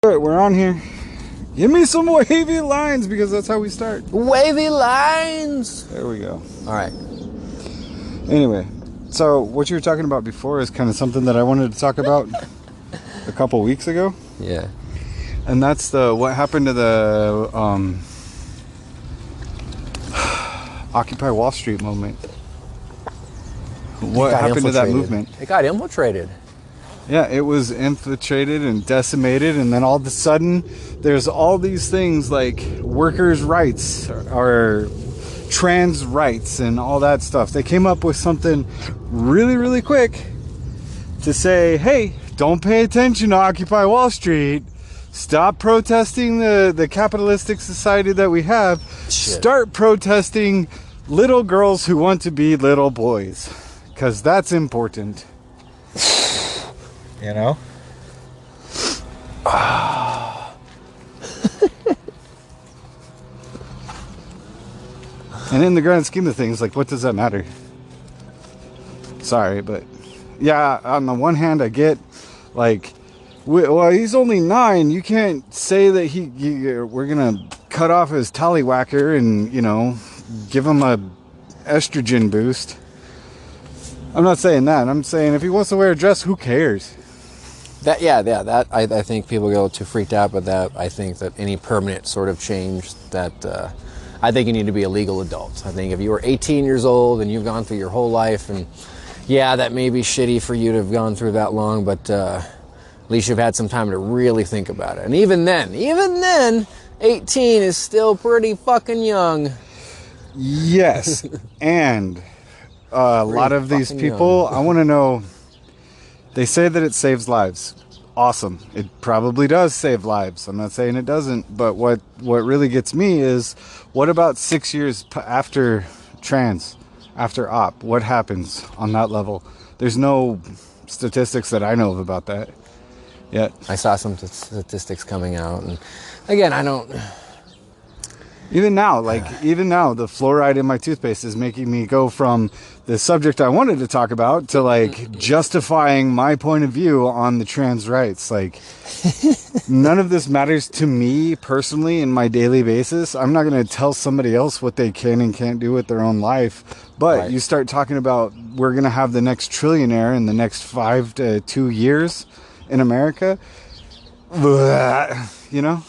All right, we're on here. Give me some wavy lines because that's how we start. Wavy lines. There we go. All right. Anyway, so what you were talking about before is kind of something that I wanted to talk about a couple weeks ago. Yeah. And that's what happened to the Occupy Wall Street movement. What happened to that movement? It got infiltrated. Yeah, it was infiltrated and decimated, and then all of a sudden, there's all these things like workers' rights or trans rights and all that stuff. They came up with something really, really quick to say, hey, don't pay attention to Occupy Wall Street. Stop protesting the capitalistic society that we have. Shit. Start protesting little girls who want to be little boys, because that's important. You know? And in the grand scheme of things, like, what does that matter? Sorry, but yeah, on the one hand, I get, like, well, he's only 9. You can't say that we're gonna cut off his tallywhacker and, you know, give him a estrogen boost. I'm not saying that. I'm saying if he wants to wear a dress, who cares? That I think people go too freaked out with that. I think that any permanent sort of change that I think you need to be a legal adult. I think if you were 18 years old and you've gone through your whole life, and yeah, that may be shitty for you to have gone through that long, but at least you've had some time to really think about it. And even then, 18 is still pretty fucking young. Yes, and a lot of these people, young. I want to know. They say that it saves lives. Awesome. It probably does save lives. I'm not saying it doesn't, but what really gets me is, what about 6 years after trans, after op? What happens on that level? There's no statistics that I know of about that yet. I saw some statistics coming out, and again, I don't... Even now, the fluoride in my toothpaste is making me go from the subject I wanted to talk about to, like, justifying my point of view on the trans rights. Like, none of this matters to me personally in my daily basis. I'm not going to tell somebody else what they can and can't do with their own life. But right. You start talking about we're going to have the next trillionaire in the next 5 to 2 years in America. You know?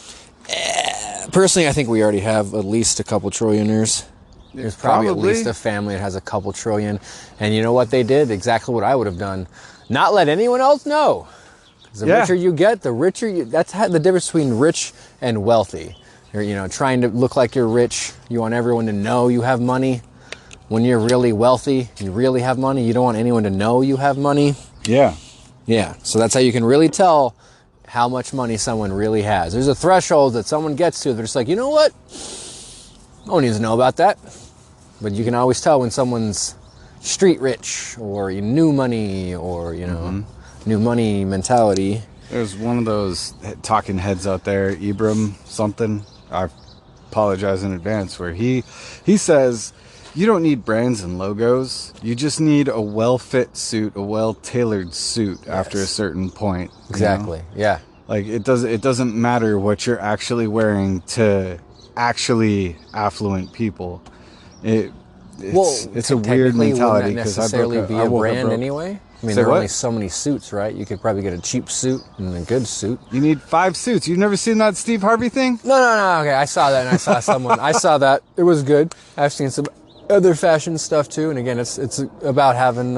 Personally, I think we already have at least a couple trillionaires. There's probably at least a family that has a couple trillion. And you know what they did? Exactly what I would have done. Not let anyone else know. The richer you get, the richer you... That's the difference between rich and wealthy. You're, trying to look like you're rich. You want everyone to know you have money. When you're really wealthy, you really have money. You don't want anyone to know you have money. Yeah. Yeah. So that's how you can really tell how much money someone really has. There's a threshold that someone gets to. They're just like, you know what? No one needs to know about that. But you can always tell when someone's street rich or new money or, new money mentality. There's one of those talking heads out there, Ibram something. I apologize in advance, where he says, you don't need brands and logos. You just need a well-fit suit, a well-tailored suit after a certain point. Exactly. Yeah. Like, it doesn't matter what you're actually wearing to actually affluent people. It's a weird mentality, because necessarily be a brand anyway. I mean, there are only so many suits, right? You could probably get a cheap suit and a good suit. You need 5 suits. You've never seen that Steve Harvey thing? No. Okay, I saw that, and I saw someone. I saw that. It was good. I've seen some other fashion stuff too, and again, it's about having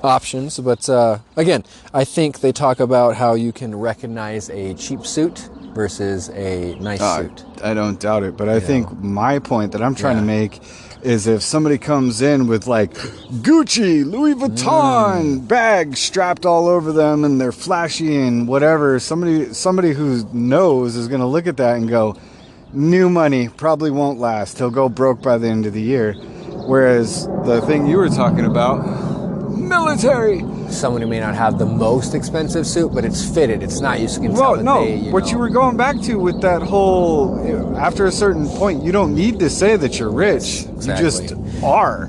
options. But again, I think they talk about how you can recognize a cheap suit versus a nice suit. I don't doubt it, but I think my point that I'm trying to make is, if somebody comes in with like Gucci, Louis Vuitton bags strapped all over them and they're flashy and whatever, somebody who knows is going to look at that and go, new money, probably won't last. He'll go broke by the end of the year. Whereas the thing you were talking about, military. Someone who may not have the most expensive suit, but it's fitted. It's not. You can tell that what you were going back to with that whole, after a certain point, you don't need to say that you're rich. Exactly. You just are.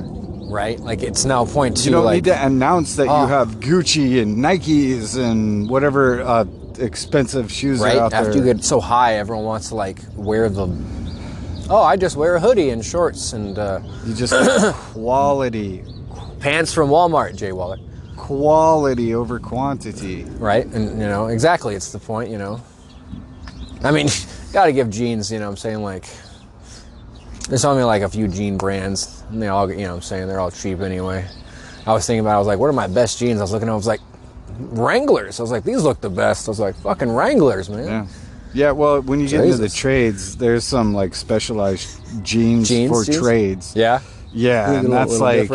right? Like, it's now a point to, You don't like, need to announce that you have Gucci and Nikes and whatever expensive shoes right? are out After there. you get so high, everyone wants to, like, wear the... Oh, I just wear a hoodie and shorts and... You just get quality. pants from Walmart, Jay Waller. Quality over quantity. Right? And, you know, exactly, it's the point, you know. I mean, gotta give jeans, you know what I'm saying, like... There's only like a few jean brands, and they all, you know what I'm saying, they're all cheap anyway. I was thinking about it, I was like, what are my best jeans? I was looking, I was like, Wranglers. I was like, these look the best. I was like, fucking Wranglers, man. Yeah. Yeah, well, when you get into the trades, there's some like specialized jeans for trades. Yeah. Yeah, and that's like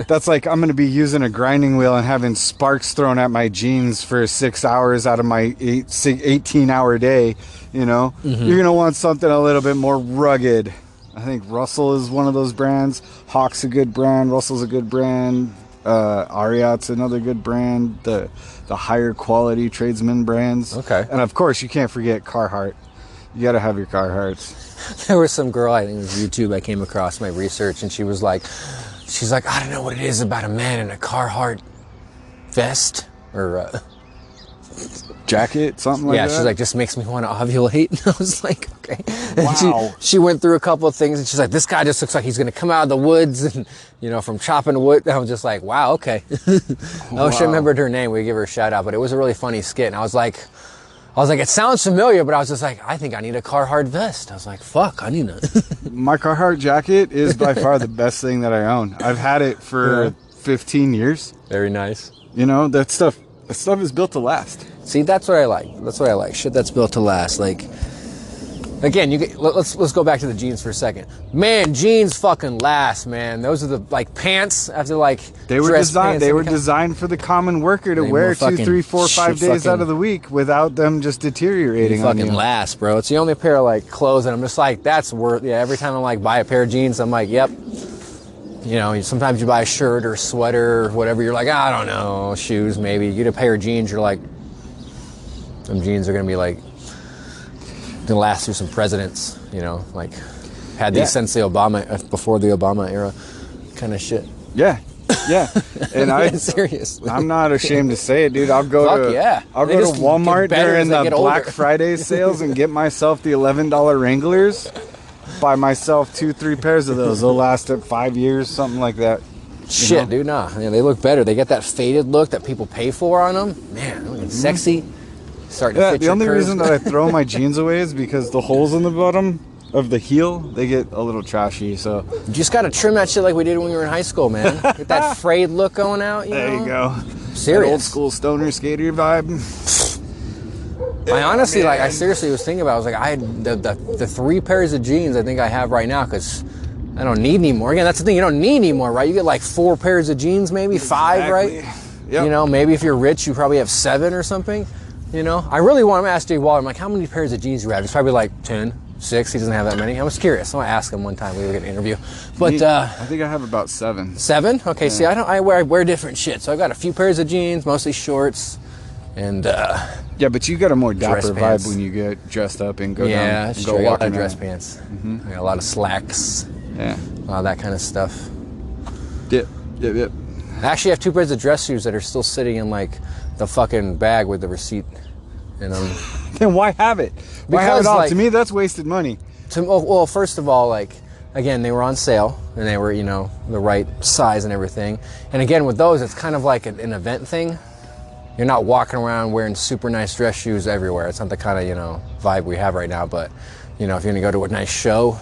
that's like I'm going to be using a grinding wheel and having sparks thrown at my jeans for 6 hours out of my 18-hour day. You know, you're going to want something a little bit more rugged. I think Russell is one of those brands. Hawk's a good brand. Russell's a good brand. Ariat's another good brand. The higher quality tradesman brands. Okay. And of course, you can't forget Carhartt. You got to have your Carhartts. There was some girl, I think it was YouTube, I came across my research, and she's like, I don't know what it is about a man in a Carhartt vest or jacket, something like that. Yeah, she's like, just makes me want to ovulate. And I was like, okay. Wow. And she went through a couple of things, and she's like, this guy just looks like he's going to come out of the woods, and, you know, from chopping wood. I was just like, wow, okay. I wish I remembered her name. We give her a shout out, but it was a really funny skit. And I was like, it sounds familiar, but I was just like, I think I need a Carhartt vest. I was like, fuck, I need a... My Carhartt jacket is by far the best thing that I own. I've had it for 15 years. Very nice. You know, that stuff is built to last. See, that's what I like. That's what I like. Shit that's built to last. Like, again, let's go back to the jeans for a second. Man, jeans fucking last, man. Those are the like pants after like they were designed for the common worker to wear 2, 3, 4, 5 days out of the week without them just deteriorating on you. Fucking last, bro. It's the only pair of like clothes, and I'm just like, that's worth. Yeah, every time I like buy a pair of jeans, I'm like, yep. You know, sometimes you buy a shirt or a sweater or whatever. You're like, I don't know, shoes maybe. You get a pair of jeans, you're like, them jeans are gonna be like. To last through some presidents, you know, like had these since the Obama, before the Obama era kind of shit. Yeah. And seriously, I'm not ashamed to say it, dude. I'll go to Walmart during the Black Friday sales and get myself the $11 Wranglers. Buy myself 2-3 pairs of those. They'll last up 5 years, something like that. Shit, dude, nah. Yeah, they look better. They get that faded look that people pay for on them. Man, looking sexy. The only reason that I throw my jeans away is because the holes in the bottom of the heel, they get a little trashy. So you just gotta trim that shit like we did when we were in high school, man. Get that frayed look going out. There you go. Serious. That old school stoner skater vibe. I seriously was thinking about. I was like, I had the 3 pairs of jeans I think I have right now because I don't need any more. Again, that's the thing. You don't need any more, right? You get like 4 pairs of jeans, maybe 5, right? Yep. You know, maybe if you're rich, you probably have 7 or something. You know, I really want to ask Jay Waller. I'm like, how many pairs of jeans do you have? He's probably like 10, 6. He doesn't have that many. I was curious. I want to ask him one time. We were going to interview. But I think I have about 7. 7? Okay. Yeah. See, I wear different shit. So I got a few pairs of jeans, mostly shorts, and yeah. But you got a more dapper vibe when you get dressed up and go down. Yeah, and go walking. I got dress pants. I got a lot of slacks. Yeah. All that kind of stuff. Yep. I actually have 2 pairs of dress shoes that are still sitting in like the fucking bag with the receipt. And then why have it? Why have it all? Like, to me, that's wasted money. Well, first of all, like, again, they were on sale, and they were, you know, the right size and everything. And again, with those, it's kind of like an event thing. You're not walking around wearing super nice dress shoes everywhere. It's not the kind of, you know, vibe we have right now. But, you know, if you're going to go to a nice show,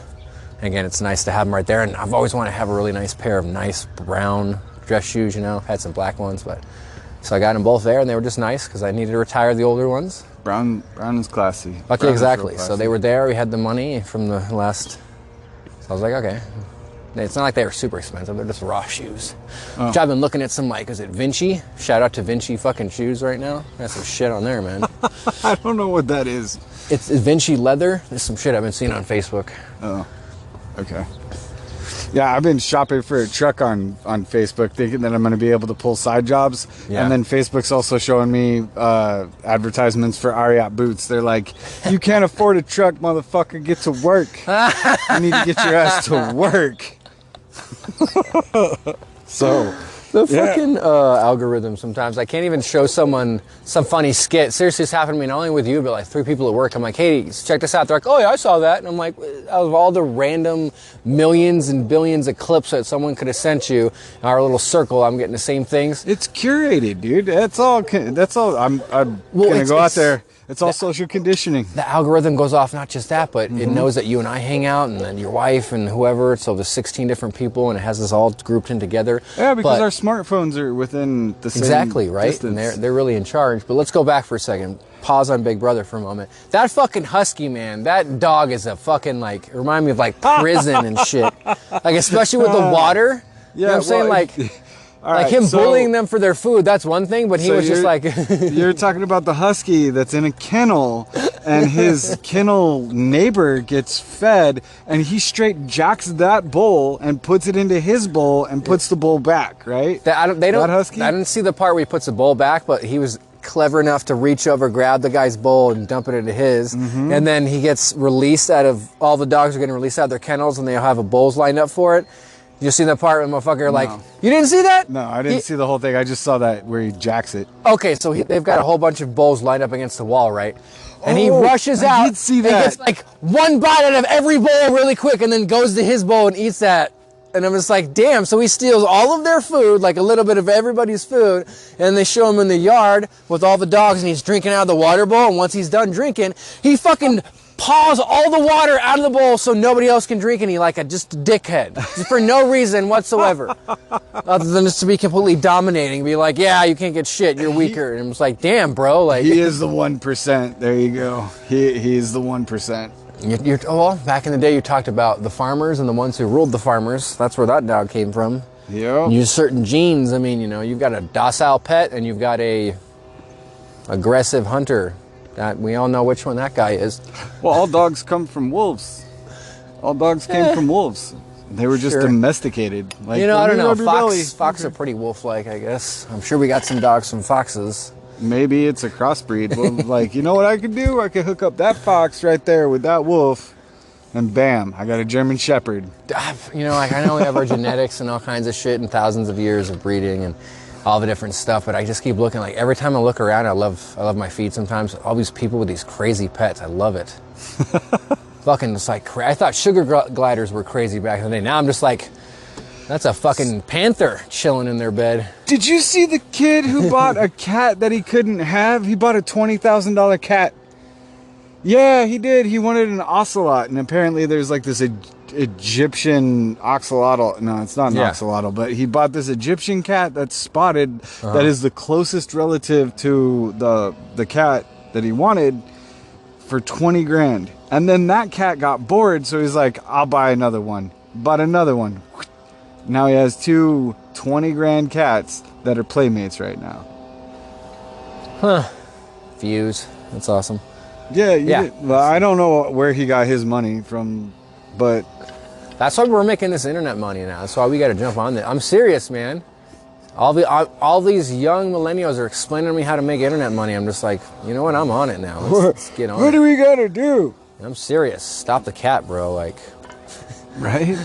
again, it's nice to have them right there. And I've always wanted to have a really nice pair of nice brown dress shoes, you know. I've had some black ones, but... So I got them both there, and they were just nice because I needed to retire the older ones. Brown is classy. Okay, exactly. So they were there. We had the money from the last. So I was like, okay. It's not like they were super expensive. They're just raw shoes. Oh. Which I've been looking at some, like, is it Vinci? Shout out to Vinci fucking shoes right now. Got some shit on there, man. I don't know what that is. It's Vinci leather. There's some shit I've been seeing on Facebook. Oh, okay. Yeah, I've been shopping for a truck on Facebook thinking that I'm going to be able to pull side jobs. Yeah. And then Facebook's also showing me advertisements for Ariat boots. They're like, you can't afford a truck, motherfucker. Get to work. You need to get your ass to work. So the fucking algorithm sometimes. I can't even show someone some funny skit. Seriously, it's happened to me not only with you, but like 3 people at work. I'm like, hey, check this out. They're like, oh yeah, I saw that. And I'm like, out of all the random millions and billions of clips that someone could have sent you, in our little circle, I'm getting the same things. it's curated, dude. That's all. I'm gonna go out there. It's all social conditioning. The algorithm goes off not just that, but it knows that you and I hang out, and then your wife and whoever. So there's 16 different people, and it has us all grouped in together. Yeah, because our smartphones are within the same exactly right, distance. and they're really in charge. But let's go back for a second. Pause on Big Brother for a moment. That fucking husky, man. That dog is a fucking like remind me of like prison and shit. Like especially with the water. Yeah, you know what I'm saying? Like. All like right, him so- bullying them for their food, that's one thing, but he was just like... You're talking about the husky that's in a kennel, and his kennel neighbor gets fed, and he straight jacks that bowl and puts it into his bowl and puts the bowl back, right? That husky? I didn't see the part where he puts the bowl back, but he was clever enough to reach over, grab the guy's bowl, and dump it into his. And then he gets released out of... All the dogs are getting released out of their kennels, and they have a bowls lined up for it. You seen that part where the motherfucker like, you didn't see that? No, I didn't see the whole thing. I just saw that where he jacks it. Okay, so they've got a whole bunch of bowls lined up against the wall, right? And he rushes out. I did see that. And gets like one bite out of every bowl really quick, and then goes to his bowl and eats that. And I'm just like, damn. So he steals all of their food, like a little bit of everybody's food, and they show him in the yard with all the dogs, and he's drinking out of the water bowl. And once he's done drinking, he fucking paws all the water out of the bowl so nobody else can drink any, like just a dickhead, just for no reason whatsoever, other than just to be completely dominating, be like, yeah, you can't get shit, you're weaker. And it's like, damn, bro, like He is the 1%. There you go. He's the 1%. well, back in the day, you talked about the farmers and the ones who ruled the farmers. That's where that dog came from. Yeah. Use certain genes. I mean, you know, you've got a docile pet and you've got a aggressive hunter. That we all know which one that guy is. Well, all dogs come from wolves. All dogs came from wolves. They were just Sure. domesticated. Like, You know, I don't know. rub your belly. Fox are pretty wolf-like, I guess. I'm sure we got some dogs from foxes. Maybe it's a crossbreed. Well, like, you know what I could do? I could hook up that fox right there with that wolf, and bam, I got a German Shepherd. You know, like I know we have our genetics and all kinds of shit and thousands of years of breeding and all the different stuff, but I just keep looking. Like every time I look around, I love my feed sometimes. All these people with these crazy pets, I love it. Fucking, it's like I thought sugar gliders were crazy back in the day. Now I'm just like, that's a fucking panther chilling in their bed. Did you see the kid who bought a cat that he couldn't have? He bought a $20,000 cat. Yeah, he did. He wanted an ocelot, and apparently there's like this Egyptian oxalotl. No, it's not an oxalotl, but he bought this Egyptian cat that's spotted that is the closest relative to the cat that he wanted for 20 grand. And then that cat got bored, so he's like, I'll buy another one. Bought another one. Now he has 2 20 grand cats that are playmates right now. Huh. Views. That's awesome. Yeah. Well, I don't know where he got his money from, but that's why we're making this internet money now. That's why we got to jump on this. I'm serious, man. All these young millennials are explaining to me how to make internet money. I'm just like, you know what? I'm on it now. Let's get on what it. do we gotta do? I'm serious. Stop the cat, bro. Like, right?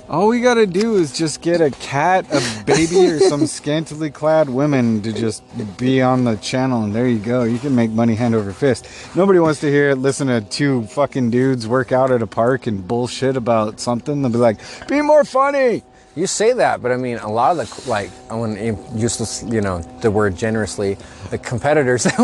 All we gotta do is just get a cat, a baby, or some scantily clad women to just be on the channel, and there you go. You can make money hand over fist. Nobody wants to listen to 2 fucking dudes work out at a park and bullshit about something. They'll be like, be more funny. you say that, but I mean, a lot of the, like, I want to use this, you know, the word generously, the competitors that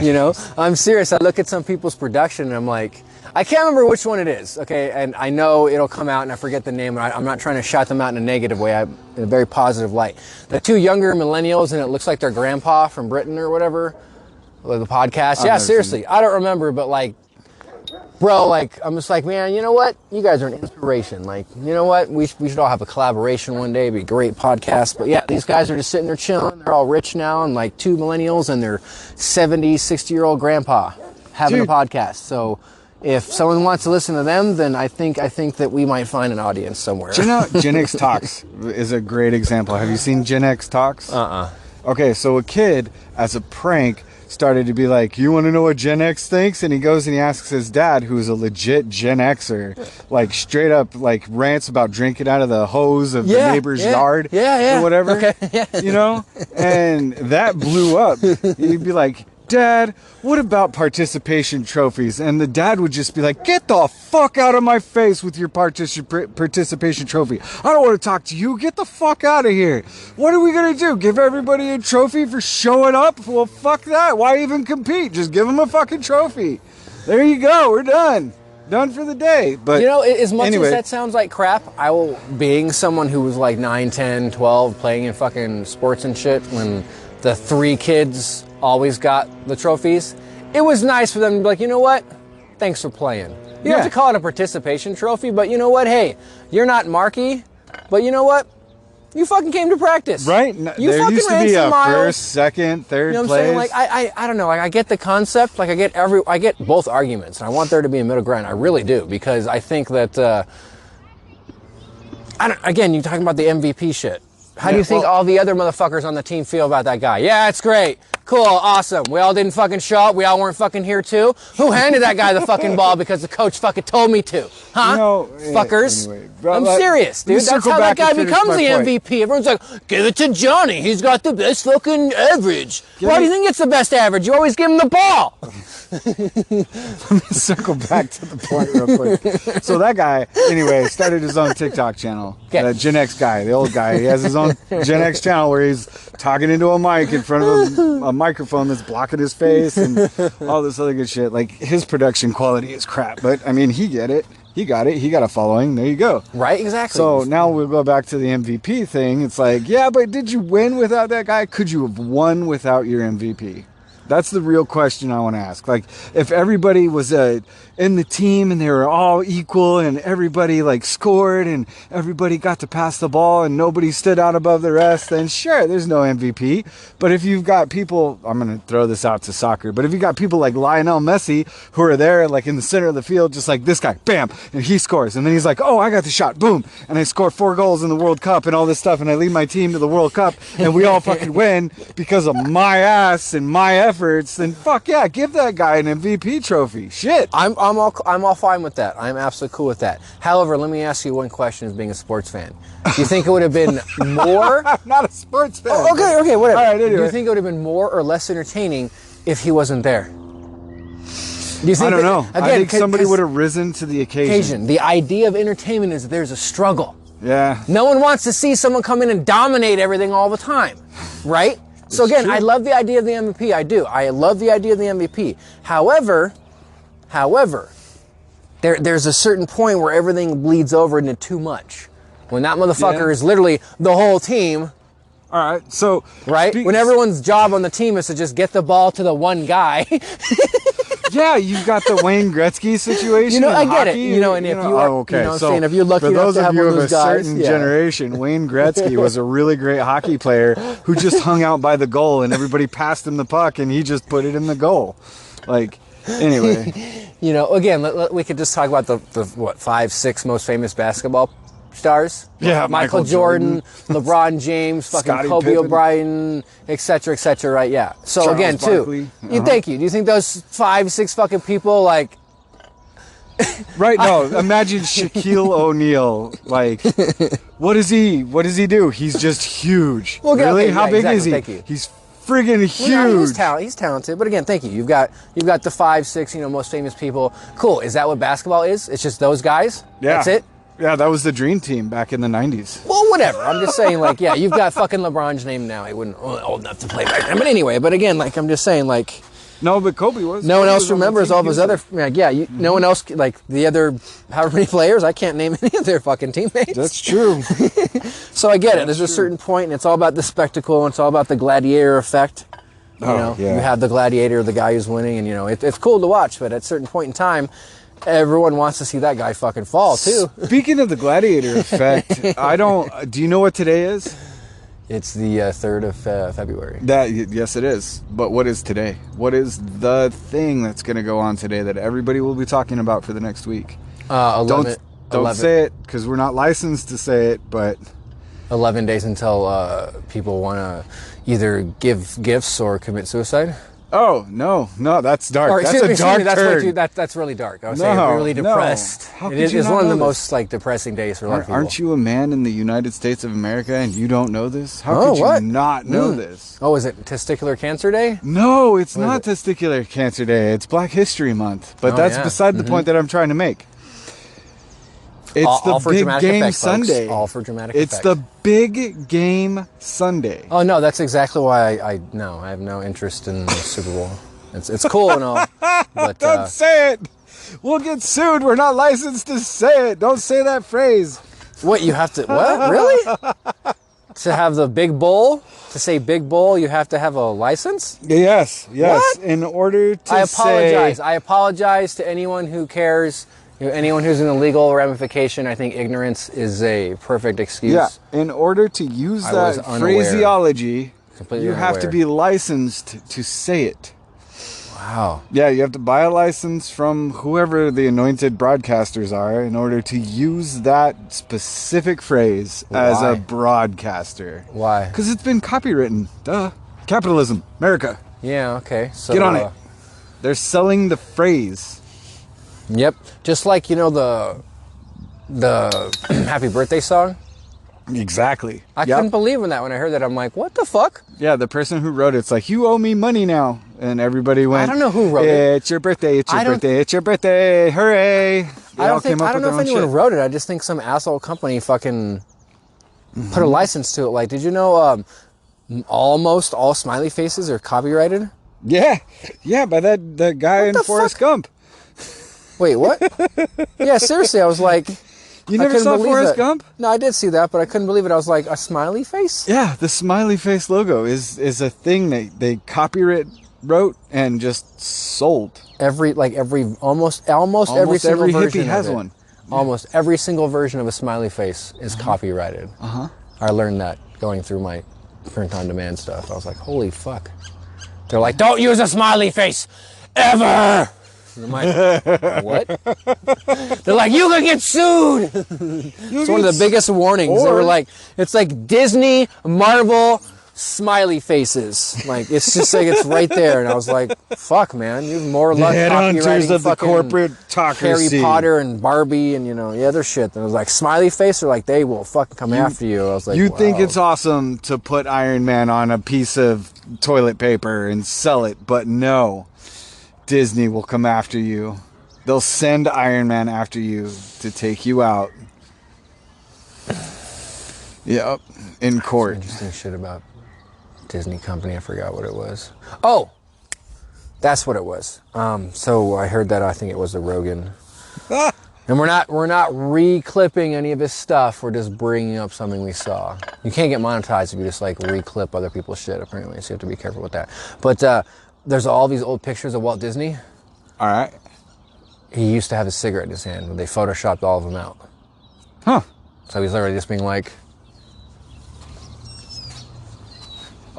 we, you know, I'm serious. I look at some people's production and I'm like, I can't remember which one it is, okay? And I know it'll come out and I forget the name. I'm not trying to shout them out in a negative way, in a very positive light. The 2 younger millennials and it looks like their grandpa from Britain or whatever, with the podcast. Yeah, seriously, I don't remember, but like, bro, like, I'm just like, man, you know what? You guys are an inspiration. Like, you know what? We should all have a collaboration one day. It'd be a great podcast. But yeah, these guys are just sitting there chilling. They're all rich now and like 2 millennials and their 70, 60-year-old grandpa having a podcast. So if someone wants to listen to them, then I think that we might find an audience somewhere. Do you know Gen X Talks is a great example. Have you seen Gen X Talks? Uh-uh. Okay, so a kid, as a prank, started to be like, you want to know what Gen X thinks? And he goes and he asks his dad, who's a legit Gen Xer, like straight up like rants about drinking out of the hose of the neighbor's yard or whatever, you know? And that blew up. He'd be like, Dad, what about participation trophies? And the dad would just be like, get the fuck out of my face with your participation trophy. I don't want to talk to you. Get the fuck out of here. What are we going to do? Give everybody a trophy for showing up? Well, fuck that. Why even compete? Just give them a fucking trophy. There you go. We're done. Done for the day. But you know, as much anyway, as that sounds like crap, being someone who was like 9, 10, 12, playing in fucking sports and shit, when the 3 kids always got the trophies, it was nice for them to be like, you know what? Thanks for playing. You have to call it a participation trophy, but you know what? Hey, you're not Marky, but you know what? You fucking came to practice. Right? You there fucking used to ran be some a miles. first, second, third You know what I'm place. saying? Like, I don't know. Like, I get the concept. Like, I get both arguments, and I want there to be a middle ground. I really do, because I think that, again, you're talking about the MVP shit. How do you think all the other motherfuckers on the team feel about that guy? Yeah, it's great. Cool, awesome. We all didn't fucking show up. We all weren't fucking here too. Who handed that guy the fucking ball because the coach fucking told me to? Huh? You know, fuckers. anyway, I'm serious, dude. That's how that guy becomes the point. MVP. Everyone's like, give it to Johnny. He's got the best fucking average. Why do you think it's the best average? You always give him the ball. Let me circle back to the point real quick. So that guy, anyway, started his own TikTok channel. That Gen X guy, the old guy. He has his own Gen X channel where he's talking into a mic in front of a microphone that's blocking his face and all this other good shit. Like, his production quality is crap, but I mean, he get it. He got it. He got a following. There you go. Right, exactly. So now we'll go back to the MVP thing. It's like, yeah, but did you win without that guy? Could you have won without your MVP? That's the real question I want to ask. Like, if everybody was in the team and they were all equal and everybody like scored and everybody got to pass the ball and nobody stood out above the rest, then sure, there's no MVP. But if you've got people, I'm going to throw this out to soccer, but if you got people like Lionel Messi who are there like in the center of the field, just like this guy, bam, and he scores. And then he's like, oh, I got the shot, boom. And I score 4 goals in the World Cup and all this stuff. And I lead my team to the World Cup and we all fucking win because of my ass and my efforts. Then fuck yeah, give that guy an MVP trophy. Shit. I'm all fine with that. I'm absolutely cool with that. However, let me ask you one question as being a sports fan. Do you think it would have been more? I'm not a sports fan. Oh, okay, whatever. All right, anyway. Do you think it would have been more or less entertaining if he wasn't there? Do you think I don't know. Again, I think somebody would have risen to the occasion. The idea of entertainment is there's a struggle. Yeah. No one wants to see someone come in and dominate everything all the time, right? So again, true. I love the idea of the MVP. I do. I love the idea of the MVP. However, there's a certain point where everything bleeds over into too much. When that motherfucker is literally the whole team. All right. So right? When everyone's job on the team is to just get the ball to the one guy. Yeah, you've got the Wayne Gretzky situation. You know, I get hockey, it. You know, and if you are, okay. you know, So saying if you're lucky for enough those to have of you one of of a those guys, certain generation, Wayne Gretzky was a really great hockey player who just hung out by the goal and everybody passed him the puck and he just put it in the goal. Like, anyway. You know, again, we could just talk about the 5, 6 most famous basketball stars. Yeah, Michael Jordan, LeBron James, fucking Scottie Kobe Pippen. O'Brien, et cetera, right? Yeah. So Charles again, Barkley. too. Thank you. Do you think those 5, 6 fucking people like? Right, no, imagine Shaquille O'Neal, like, what does he do? He's just huge. Well, really? okay, How yeah, big exactly, is he? thank you. He's friggin' huge. Well, no, he's talented, but again, thank you. You've got the 5, 6, most famous people. Cool. Is that what basketball is? It's just those guys? Yeah. That's it? Yeah, that was the dream team back in the 90s. Well, whatever. I'm just saying, like, yeah, you've got fucking LeBron's name now. He wasn't old enough to play back then. But anyway, again, like, I'm just saying, like, no, but Kobe was. no one Kobe else was on the remembers team. all those other. Like, yeah, no one else, like, the other, however many players, I can't name any of their fucking teammates. That's true. So I get it. There's a certain point, and it's all about the spectacle, and it's all about the gladiator effect. You know, you have the gladiator, the guy who's winning, and, it's cool to watch, but at a certain point in time, everyone wants to see that guy fucking fall, too. Speaking of the gladiator effect, do you know what today is? It's the 3rd of February. Yes, it is. But what is today? What is the thing that's going to go on today that everybody will be talking about for the next week? 11, don't say it, because we're not licensed to say it, but 11 days until people want to either give gifts or commit suicide. Oh, no, that's dark. Or, That's excuse a me, dark turn. that's really dark. I would say No, really no. depressed. How It could is you it's not one of know the this? most like depressing days for a lot of people. Aren't you a man in the United States of America and you don't know this? How could what? you not know this? Oh, is it Testicular Cancer Day? No, it's What is not Testicular Cancer Day. It's Black History Month. But Oh, that's yeah. beside the point that I'm trying to make. It's all the for big dramatic game effect, folks. Sunday. All for dramatic It's effect. the big game Sunday. Oh no, that's exactly why I have no interest in the Super Bowl. It's cool and all, but Don't say it. We'll get sued. We're not licensed to say it. Don't say that phrase. what you have to what really to have the big bowl to say big bowl you have to have a license. Yes. What? In order to I apologize. say... I apologize to anyone who cares. Anyone who's in a legal ramification. I think ignorance is a perfect excuse. Yeah, in order to use I was that unaware. phraseology, Completely you have to unaware. be licensed to say it. Wow. Yeah, you have to buy a license from whoever the anointed broadcasters are in order to use that specific phrase as Why? a broadcaster. Why? Because it's been copywritten. Duh. Capitalism. America. Yeah. Okay. So Get on it. They're selling the phrase. Yep. Just like the Happy Birthday song. Exactly. I couldn't believe in that when I heard that. I'm like, what the fuck? Yeah, the person who wrote it's like, you owe me money now. And everybody went, I don't know who wrote it. It's your birthday, it's your I don't- birthday, it's your birthday, hooray. They all came up I don't with know their if own anyone shit. wrote it. I just think some asshole company fucking put a license to it. Like, did you know almost all smiley faces are copyrighted? Yeah, by that guy in the Forrest fuck? Gump. Wait, what? Yeah, seriously, I was like, You I never couldn't saw believe Forrest it. Gump? No, I did see that, but I couldn't believe it. I was like, a smiley face? Yeah, the smiley face logo is a thing they copyright wrote and just sold. Almost every single every version hippie has of it. one. Almost every single version of a smiley face is copyrighted. I learned that going through my print on demand stuff. I was like, holy fuck. They're like, don't use a smiley face ever. And I'm like, what? They're like, you could get sued. It's one of the biggest warnings. They were like, it's like Disney, Marvel, smiley faces. Like, it's just like, it's right there. And I was like, fuck, man, you have more luck Headhunters copywriting of the fucking corporate Harry talkers. Potter and Barbie and, the other shit. And I was like, smiley face? They're like, they will fucking come after you. I was like, You think wow. it's awesome to put Iron Man on a piece of toilet paper and sell it, but no. Disney will come after you. They'll send Iron Man after you to take you out. Yep, in court. Interesting shit about Disney company. I forgot what it was. Oh, that's what it was. So I heard that. I think it was the Rogan. And we're not re-clipping any of his stuff. We're just bringing up something we saw. You can't get monetized if you just like re-clip other people's shit. Apparently, so you have to be careful with that. But there's all these old pictures of Walt Disney. All right. He used to have a cigarette in his hand, but they photoshopped all of them out. Huh. So he's literally just being like,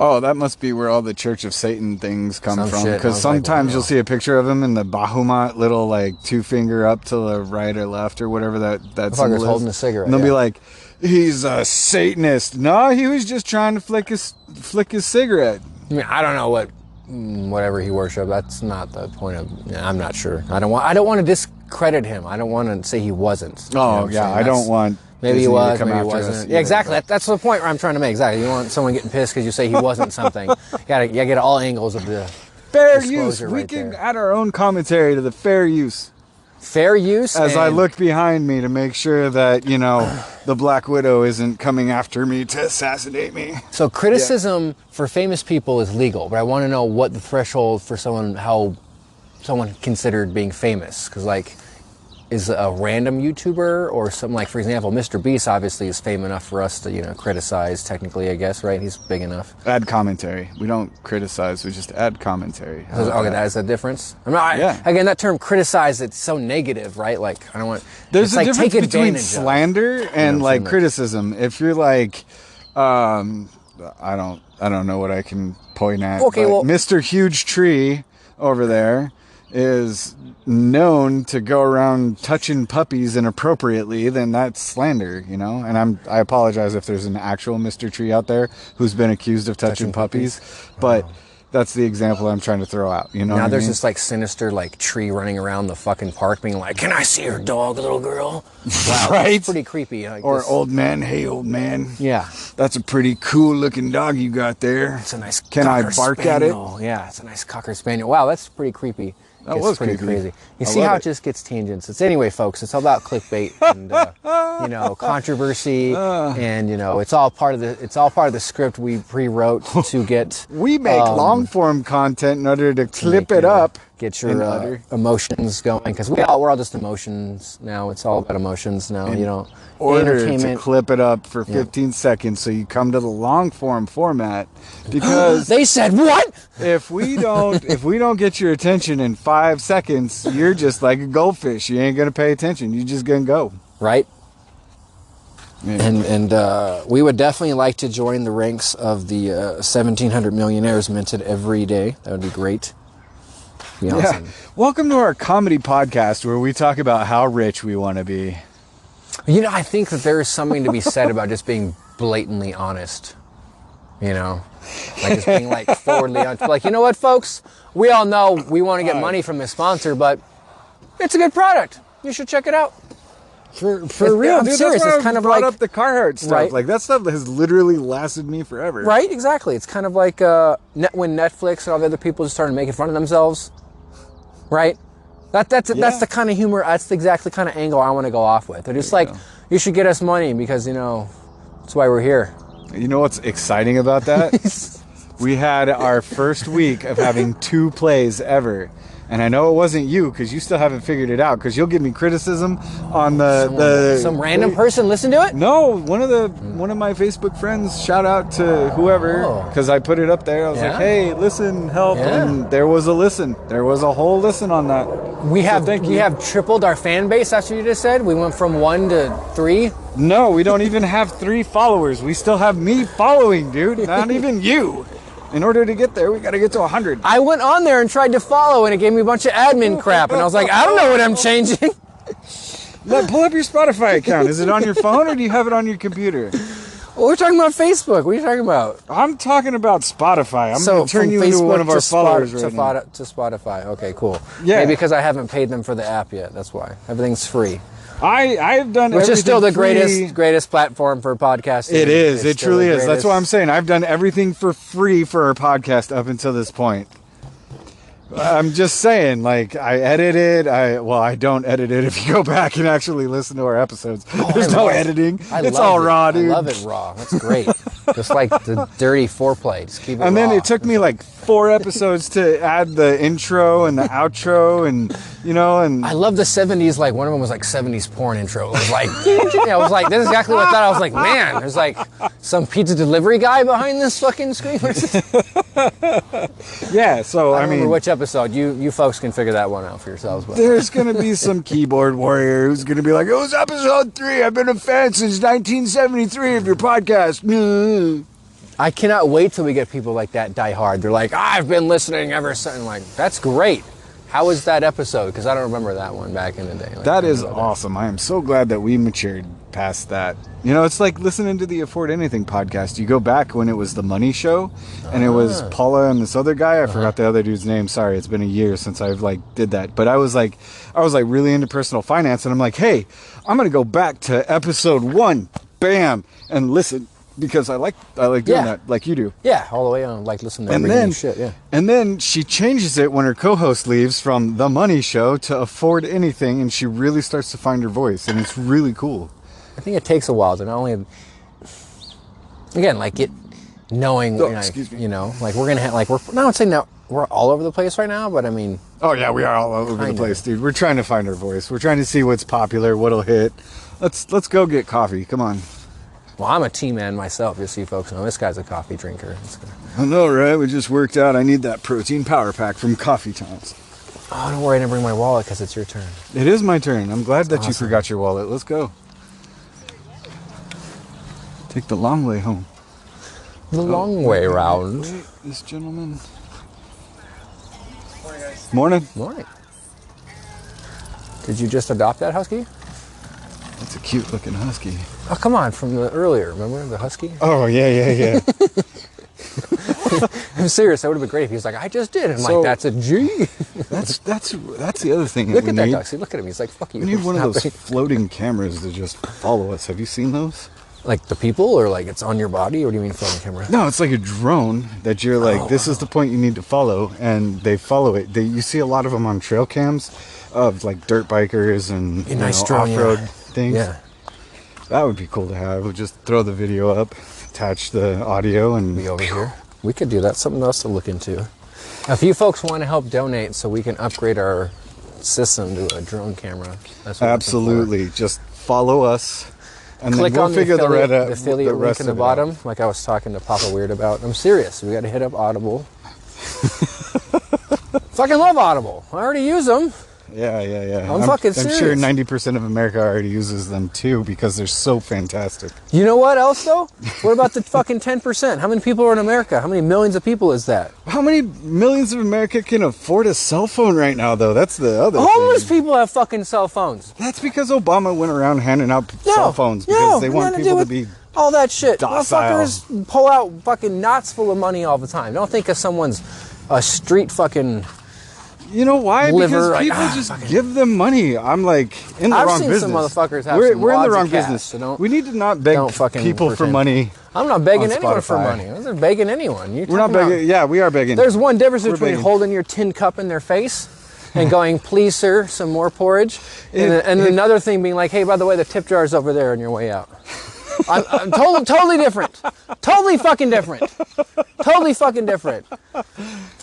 Oh, that must be where all the Church of Satan things come Some from. shit. I Because was like, sometimes wow. you'll see a picture of him in the Bahamut little like 2-finger up to the right or left or whatever that fucker's symbol is. holding a cigarette, And they'll be yeah. like, he's a Satanist. No, he was just trying to flick his cigarette. I mean, I don't know whatever he worshipped. That's not the point of. I'm not sure. I don't want to discredit him. I don't want to say he wasn't. You know Oh what I'm yeah, saying? I don't want. Maybe he Disney to was. come Maybe he after us wasn't. either, Yeah, exactly. but- That's the point I'm trying to make. Exactly. You want someone getting pissed because you say he wasn't something. You gotta get all angles of the Fair use. disclosure We right can there. add our own commentary to the fair use. Fair use. As I and- look behind me to make sure that, the Black Widow isn't coming after me to assassinate me. So criticism for famous people is legal, but I want to know what the threshold for how someone considered being famous. Because is a random YouTuber or something like, for example, Mr. Beast obviously is famous enough for us to, criticize technically, I guess, right? He's big enough. Add commentary. We don't criticize, we just add commentary. How about Okay, that? that is the difference. Yeah. Again, that term criticize, it's so negative, right? Like, I don't want... There's it's a like difference take between advantage of. slander and like- criticism. If you're like, I don't know what I can point at. Okay, but well- Mr. Huge Tree over there is known to go around touching puppies inappropriately, then that's slander, And I apologize if there's an actual Mr. Tree out there who's been accused of touching puppies, but That's the example I'm trying to throw out. You know. Now what there's I mean? this like sinister like tree running around the fucking park, being like, "Can I see your dog, little girl?" Wow, Right? It's pretty creepy. Like Or this. old man, hey old man. Yeah, That's a pretty cool looking dog you got there. it's a nice. Can I Cocker bark at it? Spaniel. Yeah, it's a nice Cocker Spaniel. Wow, that's pretty creepy. That It's was pretty creepy. crazy. You I see love how it. it just gets tangents. It's anyway, folks. It's all about clickbait and controversy, and it's all part of the script we pre-wrote to get. We make long form content in order to clip it up. Get in your order. emotions going, because we're all just emotions now. It's all about emotions now. Order to Entertainment. clip it up for 15 seconds so you come to the long form format, because They said what? if we don't get your attention in 5 seconds, you're just like a goldfish. You ain't gonna pay attention. You're just gonna go. Right. Yeah. And we would definitely like to join the ranks of the 1,700 millionaires minted every day. That would be great. Be awesome. Yeah. Welcome to our comedy podcast where we talk about how rich we want to be. I think that there is something to be said about just being blatantly honest. Like just being like forwardly honest. Like, you know what, folks? We all know we want to get money from this sponsor, but it's a good product. You should check it out. For real, I'm dude. serious. That's why It's kind I of brought like- up the Carhartt stuff. Right. Like that stuff has literally lasted me forever. Right, exactly. It's kind of like when Netflix and all the other people just started making fun of themselves. Right? That's the kind of humor, that's the exactly kind of angle I want to go off with. They're just like, you should get us money because, that's why we're here. You know what's exciting about that? We had our first week of having 2 plays ever. And I know it wasn't you because you still haven't figured it out, because you'll give me criticism on Some random person listen to it? No, one of my Facebook friends, shout out to whoever, because I put it up there. I was like, hey, listen, help. Yeah. And there was a listen. There was a whole listen on that. We have tripled our fan base. That's what you just said. We went from 1 to 3. No, we don't even have 3 followers. We still have me following, dude. Not even you. In order to get there, we got to get to 100. I went on there and tried to follow, and it gave me a bunch of admin crap. And I was like, I don't know what I'm changing. Pull up your Spotify account. Is it on your phone or do you have it on your computer? Well, we're talking about Facebook. What are you talking about? I'm talking about Spotify. I'm So going to turn from you into Facebook one of our to followers to right now. to Spotify. Okay, cool. Yeah. Maybe because I haven't paid them for the app yet. That's why. Everything's free. I've done Which is still the everything free. greatest platform for podcasting. It is. It's It still truly the is. That's what I'm greatest. saying. I've done everything for free for our podcast up until this point. I'm just saying, like, I edit it. I don't edit it. If you go back and actually listen to our episodes, there's no editing. It's all raw, dude. I love it raw. That's great. Just like the dirty foreplay. Just keep it And then raw. it took me like 4 episodes to add the intro and the outro, and and I love the 70s. Like one of them was like 70s porn intro. It was like, I was like, this is exactly what I thought. I was like, man, there's like some pizza delivery guy behind this fucking screen. yeah. So I I don't mean, remember which episode. You folks can figure that one out for yourselves. But there's gonna be some keyboard warrior who's gonna be like, "It was episode 3. I've been a fan since 1973 of your podcast." I cannot wait till we get people like that die hard. They're like, I've been listening ever since. I'm like, that's great. How was that episode? Because I don't remember that one back in the day. Like, That is awesome. I am so glad that we matured past that. It's like listening to the Afford Anything podcast. You go back when it was the Money Show, and it was Paula and this other guy. I forgot the other dude's name. Sorry, it's been a year since I've did that. But I was really into personal finance, and I'm like, hey, I'm gonna go back to episode 1, bam, and listen. Because I like doing that, like you do. Yeah, all the way on, like listening to every new shit, yeah. And then she changes it when her co-host leaves from The Money Show to Afford Anything, and she really starts to find her voice, and it's really cool. I think it takes a while to not only, again, like it, knowing, excuse me. like we're gonna have, like we're not saying now we're all over the place right now, but I mean. Oh yeah, we are all over the place, dude. We're trying to find our voice. We're trying to see what's popular, what'll hit. Let's go get coffee. Come on. Well, I'm a tea man myself, just so you folks know. This guy's a coffee drinker. I know, right? We just worked out. I need that protein power pack from Coffee Times. Oh, don't worry, I didn't bring my wallet because it's your turn. It is my turn. I'm glad that you forgot your wallet. Let's go. Take the long way home. The long way round. Wait, this gentleman. Morning. Morning. Did you just adopt that husky? That's a cute looking husky. Oh, come on, from the earlier, remember the husky? Oh, yeah. I'm serious. That would have been great if he was like, I just did. I'm So- like, that's a G. That's the other thing Look that at we that need. guy. See, look at him. He's like, fuck you. We need one of those Stop it. floating cameras to just follow us. Have you seen those? Like the people, or like it's on your body, or do you mean floating camera? No, it's like a drone that you're like, this is the point you need to follow, and they follow it. You see a lot of them on trail cams of like dirt bikers and A nice drone, off-road yeah. things. Yeah. That would be cool to have. We'll just throw the video up, attach the audio, and Be over here. We could do that. Something else to look into. If you folks want to help donate so we can upgrade our system to a drone camera, that's what we're looking absolutely just follow us, and for. Click then we'll on figure the affiliate, the link rest in the of it bottom, out. like I was talking to Papa Wyrd about. I'm serious. We got to hit up Audible. Fucking love Audible. I already use them. Yeah. I'm fucking I'm sure serious. 90% of America already uses them too because they're so fantastic. You know what else though? What about the fucking 10%? How many people are in America? How many millions of people is that? How many millions of America can afford a cell phone right now, though? That's the other Homeless thing. people have fucking cell phones. That's because Obama went around handing out cell phones because they want nothing people to do be. with all that shit. docile. Motherfuckers pull out fucking knots full of money all the time. Don't think of someone's a street fucking. You know why? Liver, Because like, people just give them money. I'm like in the I've wrong seen business. some motherfuckers have we're some in the wads wrong of cash, business. so don't- We need to not beg don't fucking people for pretend. money. I'm not begging on anyone for Spotify. money. I wasn't begging anyone. We're not begging. Yeah, we are begging. There's one difference We're between begging. holding your tin cup in their face and going, please, sir, some more porridge. And, If- and another thing being like, hey, by the way, the tip jar is over there on your way out. I'm totally different. Totally fucking different. Totally fucking different.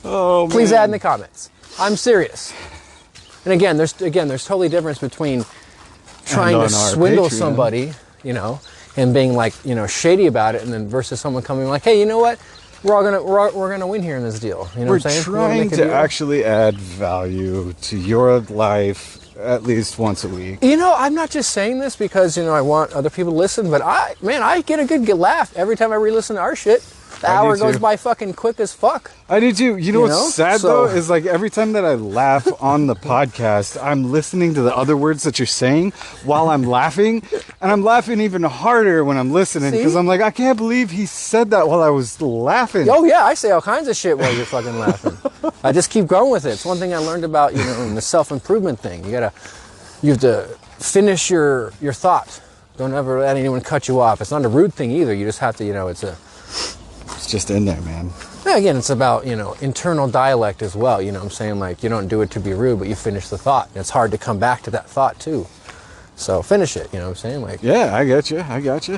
Oh, Please man. add in the comments. I'm serious. And again, there's totally difference between trying And to on our swindle Patreon. somebody, you know, and being like, you know, shady about it, and then versus someone coming like, hey, you know what? We're gonna win here in this deal. You know We're what I'm saying? We wanna trying make a to deal. actually add value to your life at least once a week. You know, I'm not just saying this because, you know, I want other people to listen, but I get a good laugh every time I re-listen to our shit. The I do hour goes too. by fucking quick as fuck. I do too. You know You what's know? sad So- though is like every time that I laugh on the podcast, I'm listening to the other words that you're saying while I'm laughing, and I'm laughing even harder when I'm listening because See? I'm like, I can't believe he said that while I was laughing. Oh yeah, I say all kinds of shit while you're fucking laughing. I just keep going with it. It's one thing I learned about, you know, in the self-improvement thing. You have to finish your thought. Don't ever let anyone cut you off. It's not a rude thing either. You just have to, you know, It's just in there, man. again, it's about, you know, internal dialect as well. You know what I'm saying? Like, you don't do it to be rude, but you finish the thought. And it's hard to come back to that thought too. So finish it, you know what I'm saying? Like, Yeah, I got you.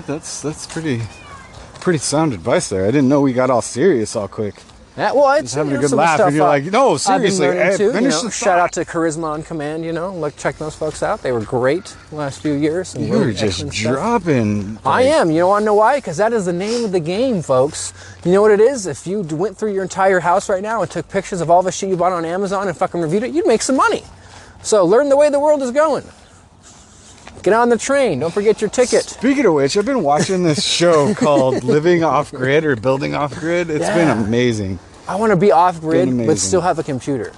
That's pretty sound advice there. I didn't know we got all serious all quick. yeah, well, it's Just having you a know, good some of the laugh, stuff and you're like, no, seriously, I've been learning hey, too, you finish know, the shout out thought. to Charisma on Command. You know, look, check those folks out. They were great the last few years. And You really were just excellent stuff. dropping. I am. You know, want to know why? Because that is the name of the game, folks. You know what it is? If you went through your entire house right now and took pictures of all the shit you bought on Amazon and fucking reviewed it, you'd make some money. So learn the way the world is going. Get on the train. Don't forget your ticket. Speaking of which, I've been watching this show called Living Off Grid or Building Off Grid. It's been Yeah. amazing. I want to be off grid, Been but amazing. still have a computer.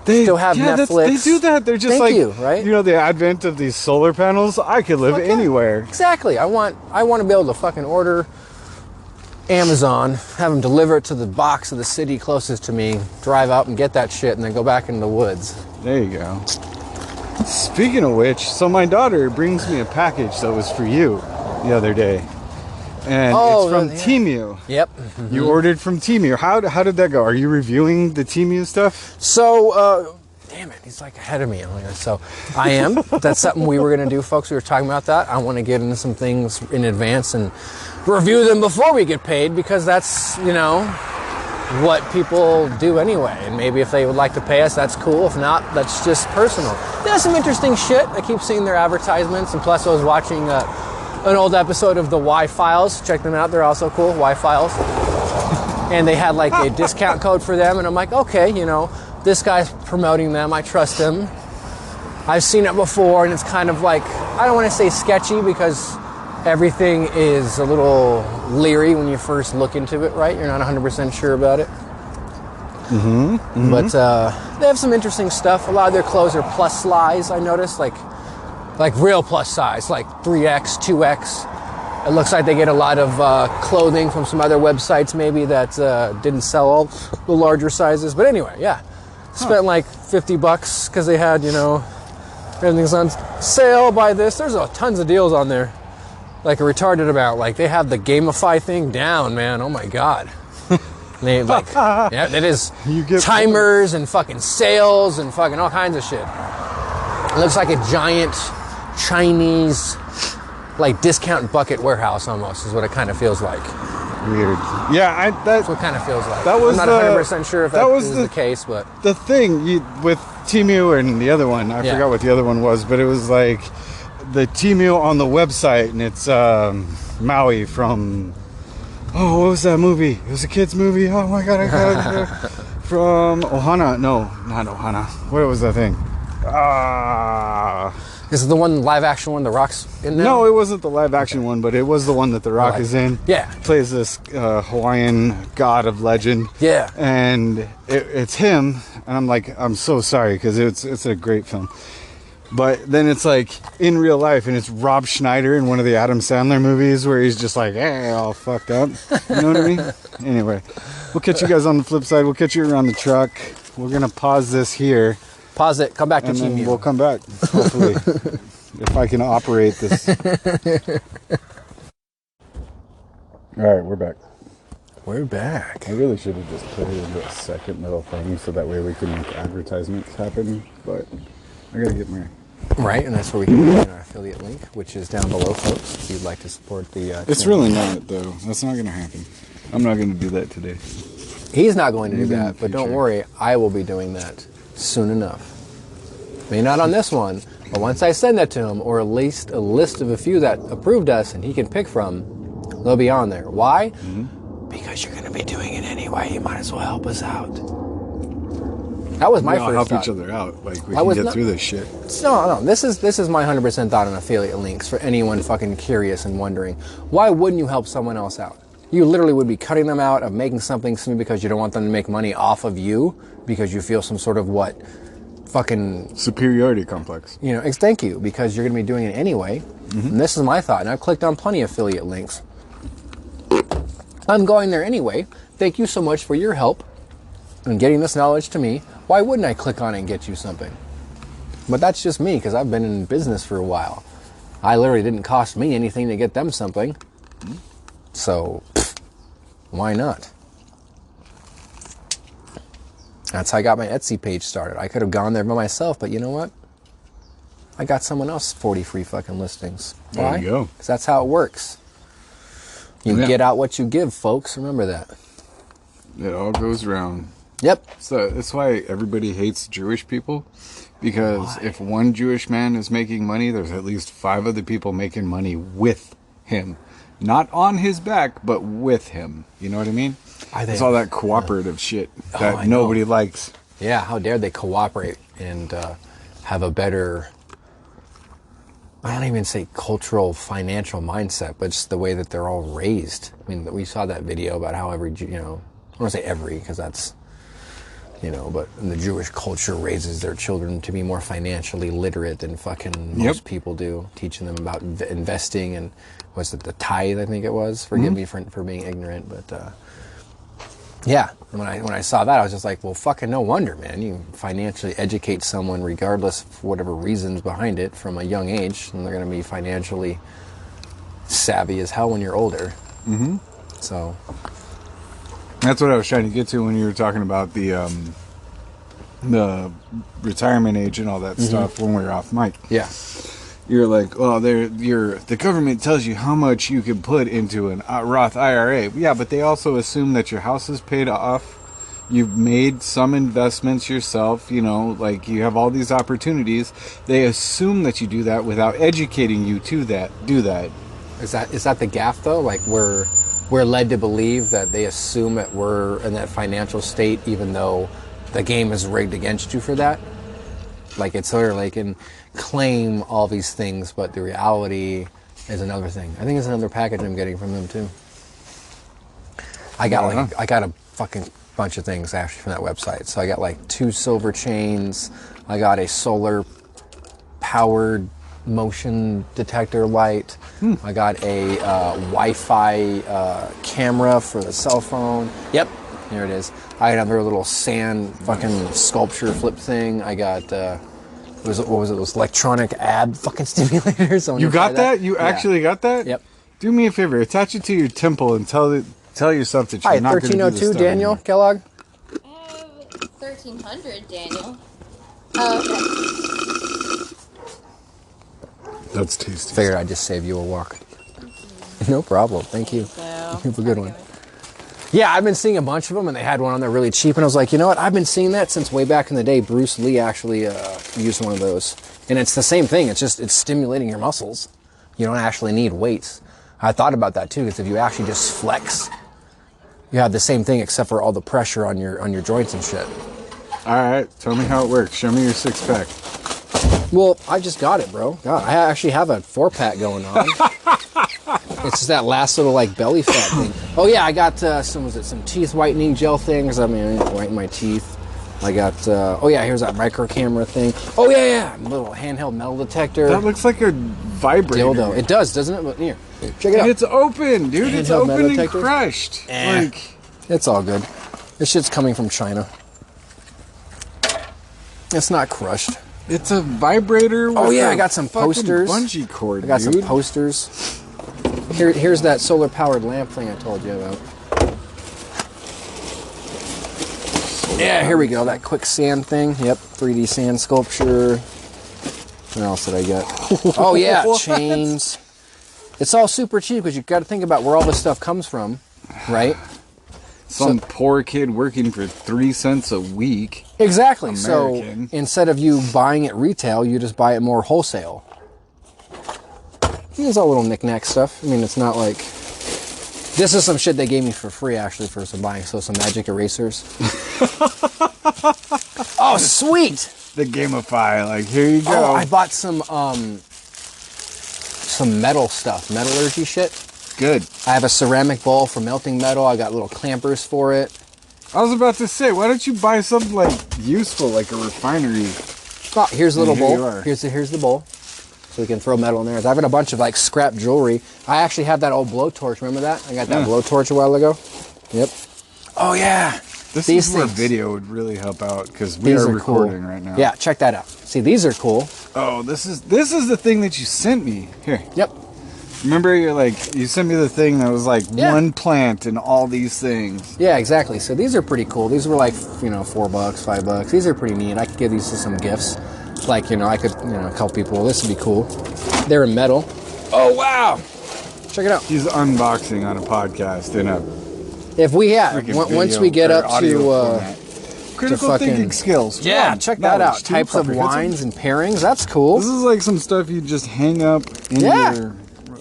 They Still have Netflix. They do that. They're just Thank like you, right? You know, the advent of these solar panels. I could live Okay. anywhere. Exactly. I want to be able to fucking order Amazon, have them deliver it to the box of the city closest to me, drive out and get that shit, and then go back into the woods. There you go. Speaking of which, so my daughter brings me a package that was for you the other day, and Oh, it's from yeah. Temu. Yep. You ordered from Temu. How did that go? Are you reviewing the Temu stuff? So, damn it, he's like ahead of me. I'm like, so I am. That's something we were going to do, folks. We were talking about that. I want to get into some things in advance and review them before we get paid because that's, you know, what people do anyway. And maybe if they would like to pay us, that's cool. If not, that's just personal. There's some interesting shit. I keep seeing their advertisements. And plus, I was watching an old episode of the Y-Files. Check them out. They're also cool, Y-Files. And they had like a discount code for them. And I'm like, okay, you know, this guy's promoting them. I trust him. I've seen it before. And it's kind of like, I don't want to say sketchy because everything is a little leery when you first look into it, right? You're not 100% sure about it. But they have some interesting stuff. A lot of their clothes are plus size, I noticed, like real plus size, like 3X, 2X. It looks like they get a lot of clothing from some other websites maybe that didn't sell all the larger sizes. But anyway, yeah. Spent like $50 because they had, you know, everything's on sale, buy this. There's tons of deals on there. Like a retarded amount. Like they have the Gamify thing down, man. Oh my God. They like, yeah, it is timers and fucking sales and fucking all kinds of shit. It looks like a giant Chinese, like discount bucket warehouse almost is what it kind of feels like. Weird. Yeah, that's what it kind of feels like. That was I'm not 100% sure if that was the case, but the thing with Temu and the other one, I forgot what the other one was, but it was like the Temu on the website, and it's Maui from. Oh, what was that movie? It was a kid's movie. Oh my God, I got it. From Ohana. No, not Ohana. What was that thing? This is the one live action one The Rock's in now? No, it wasn't the live action one, but it was the one that The Rock is in. Yeah. Plays this Hawaiian god of legend. Yeah. And it's him, and I'm like, I'm so sorry, because it's a great film. But then it's like in real life, and it's Rob Schneider in one of the Adam Sandler movies where he's just like, hey, all fucked up. You know what I mean? Anyway, we'll catch you guys on the flip side. We'll catch you around the truck. We're going to pause this here. Pause it. Come back to and then Team we'll come back, hopefully, if I can operate this. All right, we're back. We're back. I really should have just put it in the second little thing so that way we can make advertisements happen, but I gotta get my... Right, and that's where we can put in our affiliate link, which is down below, folks, if you'd like to support the It's channel. really not, though. That's not gonna happen. I'm not gonna do that today. He's not going to do Maybe in that, the but don't future. worry, I will be doing that soon enough. Maybe not on this one, but once I send that to him, or at least a list of a few that approved us and he can pick from, they'll be on there. Why? Mm-hmm. Because you're going to be doing it anyway. You might as well help us out. That was my We all first help thought. each other out. Like, we can get through this shit. No. This is my 100% thought on affiliate links for anyone fucking curious and wondering. Why wouldn't you help someone else out? You literally would be cutting them out of making something simply because you don't want them to make money off of you because you feel some sort of what? Fucking... superiority complex. You know, thank you, because you're going to be doing it anyway. Mm-hmm. And this is my thought. And I've clicked on plenty of affiliate links. I'm going there anyway. Thank you so much for your help in getting this knowledge to me. Why wouldn't I click on it and get you something? But that's just me, because I've been in business for a while. I literally didn't cost me anything to get them something. So, why not? That's how I got my Etsy page started. I could have gone there by myself, but you know what? I got someone else 40 free fucking listings. Why? There you go. Because that's how it works. You get out what you give, folks. Remember that. It all goes around. Yep. So that's why everybody hates Jewish people. Because if one Jewish man is making money, there's at least 5 other people making money with him. Not on his back, but with him. You know what I mean? It's all that cooperative shit that nobody likes. Yeah, how dare they cooperate and have a better, I don't even say cultural, financial mindset, but just the way that they're all raised. I mean, we saw that video about how every, you know, I don't want to say every, because that's, you know, but the Jewish culture raises their children to be more financially literate than fucking most people do, teaching them about investing and, was it the tithe, I think it was? Forgive me for being ignorant, but yeah, when I saw that, I was just like, well, fucking no wonder, man. You financially educate someone regardless of whatever reasons behind it from a young age, and they're going to be financially savvy as hell when you're older. Mm-hmm. So that's what I was trying to get to when you were talking about the retirement age and all that stuff when we were off mic. Yeah. You're like, well, the government tells you how much you can put into an Roth IRA. Yeah, but they also assume that your house is paid off. You've made some investments yourself, you know, like you have all these opportunities. They assume that you do that without educating you to do that. Is that the gaffe though? Like we're led to believe that they assume that we're in that financial state even though the game is rigged against you for that? Like it's sort of like can claim all these things, but the reality is another thing. I think it's another package I'm getting from them too. I got a fucking bunch of things actually from that website. So I got like 2 silver chains. I got a solar powered motion detector light. I got a Wi-Fi camera for the cell phone. Yep, here it is. I got another little sand fucking sculpture flip thing. I got what was it? Those electronic ab fucking stimulators. You got that? You actually got that? Yep. Do me a favor, attach it to your temple and tell yourself that you're Hi, not going to do this 1302 stuff Daniel anymore. Kellogg. 1300 Daniel. Oh, okay. That's tasty. Figured I'd just save you a walk. No problem. Thank you. So, You have a good one. Yeah, I've been seeing a bunch of them, and they had one on there really cheap, and I was like, you know what? I've been seeing that since way back in the day. Bruce Lee actually used one of those, and it's the same thing. It's stimulating your muscles. You don't actually need weights. I thought about that too, because if you actually just flex, you have the same thing except for all the pressure on your joints and shit. All right, tell me how it works. Show me your 6-pack. Well, I just got it, bro. God, I actually have a 4-pack going on. It's just that last little like belly fat thing. Oh yeah, I got some teeth whitening gel things. I mean, whiten my teeth. I got here's that micro camera thing. Oh yeah, little handheld metal detector. That looks like a vibrator. Dildo. It does, doesn't it? But here, check it out. It's open, dude. It's Handheld metal open and detector? crushed. Like, It's all good. This shit's coming from China. It's not crushed. it's a vibrator. With I a got some fucking posters. Bungee cord. I got dude. some posters. Here's that solar powered lamp thing I told you about. Yeah, here we go. That quick sand thing. Yep, 3D sand sculpture. What else did I get? Oh yeah, chains. It's all super cheap because you got to think about where all this stuff comes from, right? Some poor kid working for 3 cents a week. Exactly. American. So instead of you buying it retail, you just buy it more wholesale. It's all little knick-knack stuff. I mean, it's not like... This is some shit they gave me for free, actually, for some buying. So some magic erasers. Oh, sweet! The Gamify, like, here you go. Oh, I bought some metal stuff, metallurgy shit. Good. I have a ceramic bowl for melting metal. I got little clampers for it. I was about to say, why don't you buy something like useful, like a refinery? Oh, here's a little Here you bowl. are. Here's the bowl. So we can throw metal in there. I've got a bunch of like scrap jewelry. I actually have that old blowtorch. Remember that? I got that blowtorch a while ago. Yep. Oh yeah. This These is where things. video would really help out because we These are are recording cool. right now. Yeah, check that out. See, these are cool. Oh, this is the thing that you sent me. Here. Yep. Remember, you sent me the thing that was like Yeah. one plant and all these things. Yeah, exactly. So these are pretty cool. These were like, $4, $5. These are pretty neat. I could give these to some gifts. Like, I could, tell people, this would be cool. They're in metal. Oh, wow. Check it out. He's unboxing on a podcast in a If we have, freaking once video we get or up audio to, format. Critical fucking- thinking skills. yeah, 1, check that out. knowledge, 2, Types of comprehensive. wines and pairings. That's cool. This is like some stuff you just hang up in Yeah. your...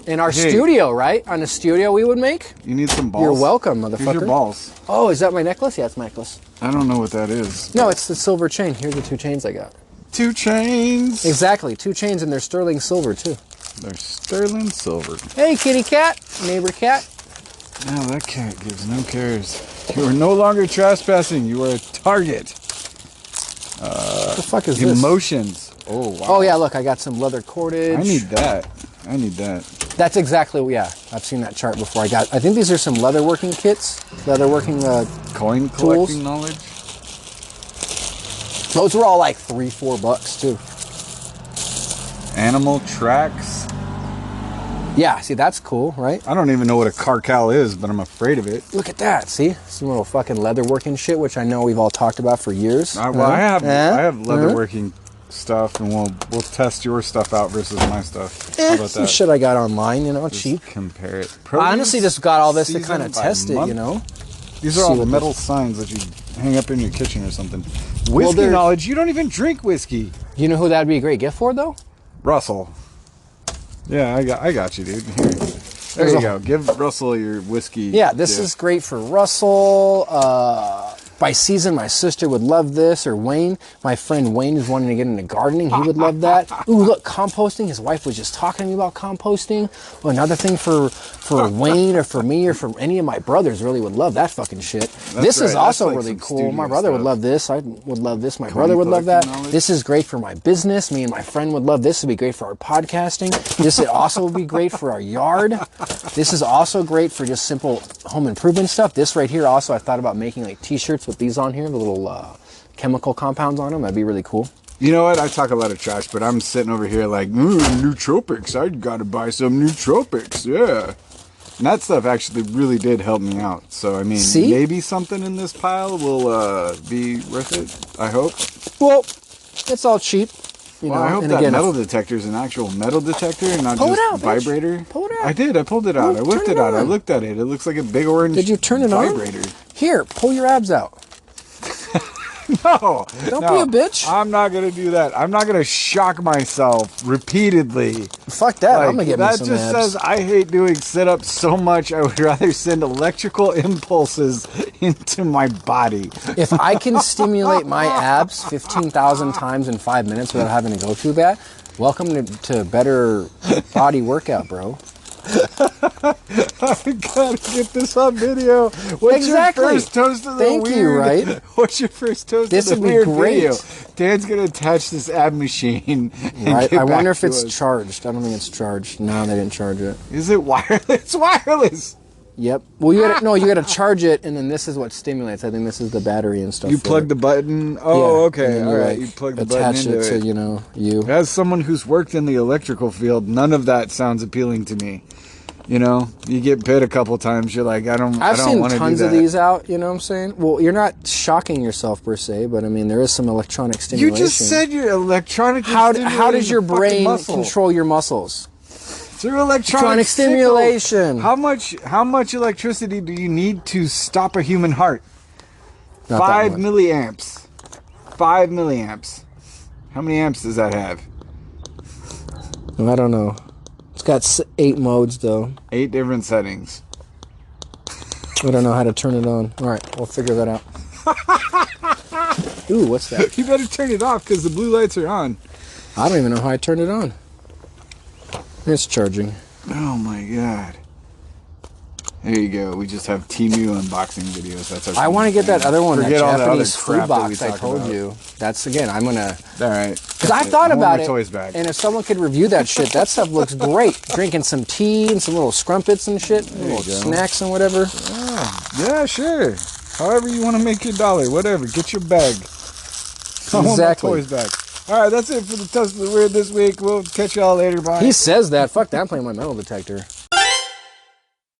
In our Hey. studio, right? On a studio we would make. You need some balls? You're welcome, Here's motherfucker. your balls. Oh, is that my necklace? Yeah, it's my necklace. I don't know what that is. No, it's the silver chain. Here's the 2 chains I got. 2 chains. Exactly, 2 chains, and they're sterling silver too. They're sterling silver. Hey, kitty cat, neighbor cat. Now that cat gives no cares. You are no longer trespassing. You are a target. What the fuck is this? Emotions. Oh, wow. Oh yeah, look, I got some leather cordage. I need that. That's exactly, yeah. I've seen that chart before. I think these are some leatherworking kits, leatherworking. Coin Tools. collecting knowledge. Those were all like $3-4 too. Animal tracks. Yeah, see, that's cool, right? I don't even know what a carcal is, but I'm afraid of it. Look at that. See, some little fucking leatherworking shit, which I know we've all talked about for years. I have leatherworking stuff, and we'll test your stuff out versus my stuff. How about Some that? shit I got online, Just cheap. compare it. I honestly just got all this to Season kind of by test it, month. These are See all what metal signs that you hang up in your kitchen or something. Well, Whiskey knowledge. You don't even drink whiskey. You know who that'd be a great gift for, though? Russell. Yeah, I got you, dude. Here. There you go. Give Russell your whiskey. Yeah, this gift. is great for Russell. by season, my sister would love this. Or Wayne, my friend Wayne is wanting to get into gardening. He would love that. Ooh, look, composting. His wife was just talking to me about composting. Well, another thing for Wayne or for me or for any of my brothers really would love that fucking shit. This is also like really cool. My brother would love this. I would love this. My brother would love that. This is great for my business. Me and my friend would love this. It would be great for our podcasting. This also would be great for our yard. This is also great for just simple home improvement stuff. This right here also, I thought about making like t-shirts with these on here, the little chemical compounds on them. That'd be really cool. You know what? I talk a lot of trash, but I'm sitting over here like, nootropics. I gotta buy some nootropics. Yeah. And that stuff actually really did help me out. So, I mean, maybe something in this pile will be worth it, I hope. Well, it's all cheap. You know, I hope that metal detector is an actual metal detector and not just a vibrator. Bitch. Pull it out. I did. I pulled it out. I whipped it out. I looked at it. It looks like a big orange Did you turn it vibrator. On? Here, pull your abs out. No. Don't be a bitch. I'm not going to do that. I'm not going to shock myself repeatedly. Fuck that. I'm going to get me some That just abs. says I hate doing sit-ups so much I would rather send electrical impulses into my body. If I can stimulate my abs 15,000 times in 5 minutes without having to go through that, welcome to better body workout, bro. I gotta get this on video. What's your first toast of the Thank weird? you, right? What's your first toast This of the would be weird great. video? Dan's gonna attach this ab machine. Right. I wonder if it's charged. I don't think it's charged. No, they didn't charge it. Is it wireless? It's wireless. Yep. Well, you gotta charge it, and then this is what stimulates. I think this is the battery and stuff. You plug the button. Oh, Yeah, okay. and All you, right. like, You plug the button into attach it it. to you. As someone who's worked in the electrical field, none of that sounds appealing to me. You know, you get bit a couple times. You're like, I don't want to do that. I've seen tons of these out. You know what I'm saying? Well, you're not shocking yourself per se, but I mean, there is some electronic stimulation. You just said you're electronic. How does your brain control your muscles? Through electronic stimulation. How much electricity do you need to stop a human heart? Not 5 that much. milliamps. 5 milliamps. How many amps does that have? I don't know. It's got 8 modes though. 8 different settings. I don't know how to turn it on. All right, we'll figure that out. Ooh, what's that? You better turn it off because the blue lights are on. I don't even know how I turned it on. It's charging. Oh my god. There you go. We just have Temu unboxing videos. That's our. I want to get that other one, Forget all that the other Japanese food crap that we box I talk told about. you. That's, again, I'm going to... All right. Because I thought about it, toys back. and if someone could review that shit, that stuff looks great. Drinking some tea and some little scrumpets and shit, little snacks and whatever. Yeah, sure. However you want to make your dollar, whatever. Get your bag. I want my toys back. All right, that's it for the Toast of the Weird this week. We'll catch y'all later. Bye. He says that. Fuck that. I'm playing my metal detector.